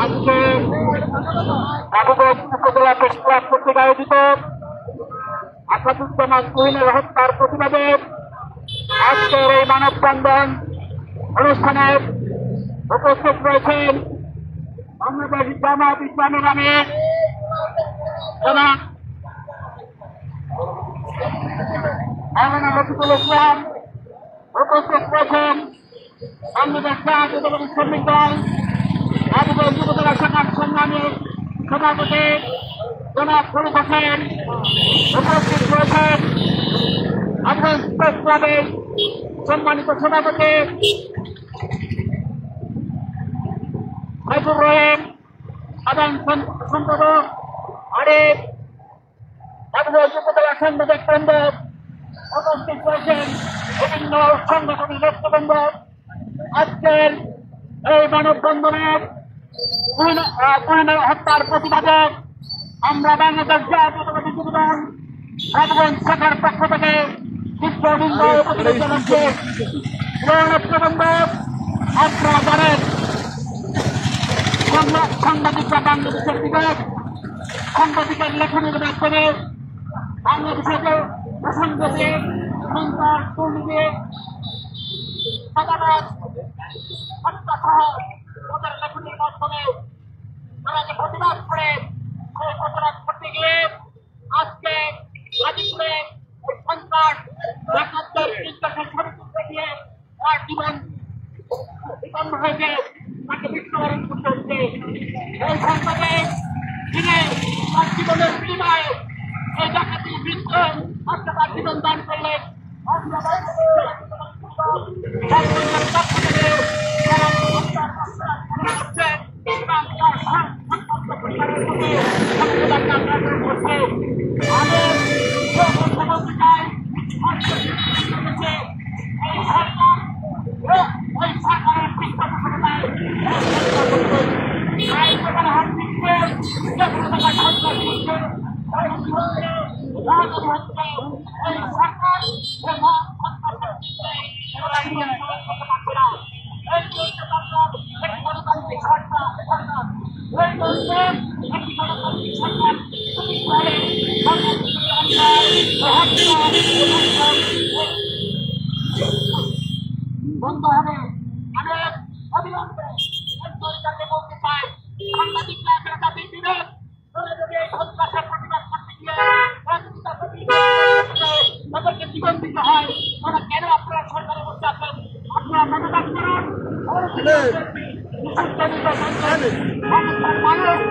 আজকে নবগঞ্জ উপজেলা press club কর্তৃক আয়োজিত আসাদুজ্জামান তুহিনের হত্যার প্রতিবাদে আজকের এই মানববন্ধন অনুষ্ঠানে উপস্থিত রয়েছেন বাংলাদেশ জামায়াত ইসলামী নামের জনাব মাওলানা রফিকুল ইসলাম, উপস্থিত রয়েছেন বাংলাদেশ জাতীয় শ্রমিক দল নবগঞ্জ উপজেলা শাখার সংগ্রামী সভাপতি জনাব ফরিদ হোসেন, উপস্থিত রয়েছেন নবগঞ্জ প্রেস ক্লাবের সম্মানিত সভাপতি সাইফুর রহিম, সাধারণ সম্পাদক আরিফ, নবগঞ্জ উপজেলা সাংবাদিক বৃন্দ, উপস্থিত রয়েছেন বিভিন্ন সাংগঠনিক নেতৃবৃন্দ। আজকের এই মানববন্ধনের তুহিনের হত্যার প্রতিবাদে আমরা বাংলাদেশ জাতীয়তাবাদী যুবদল নবগঞ্জ শাখার পক্ষ থেকে তীব্র প্রতিবাদ জানাচ্ছি। নেতৃবৃন্দ, আপনারা জানেন সাংবাদিকরা বাংলাদেশের বিবেক, সাংবাদিকের লেখনের মাধ্যমে বাংলাদেশের প্রসঙ্গকে সন্ত্রাস, দুর্নীতি, চাঁদাবাজ, হত্যাসহ তাদের লেখনের মাধ্যমে তারা যে প্রতিবাদ করে সেই প্রতিবাদ করতে গিয়ে আজকে গাজীপুরে সন্ত্রাস ডাকাতদের নির্দেশের সরিয়ে দিয়ে তার জীবন বিপন্ন হয়েছে, তাকে মৃত্যুবরণ করতে হচ্ছে। এই সংকটে তিনি তার জীবনের বিনিময়ে এই ডাকাতির বিরুদ্ধে আজকে তার জীবন দান করলেন। বন্ধ হবে। আমি অবিলম্বে সরকারকে বলতে চাই, সাংবাদিকরা একটা দাবির বিরোধ যদি এই সন্ত্রাসের প্রতিবাদ করতে গিয়ে তাদেরকে জীবন দিতে হয়, তারা কেন আপনারা সরকারের মধ্যে আছেন? আপনারা মনোবাদ করুন। বাংলাদেশ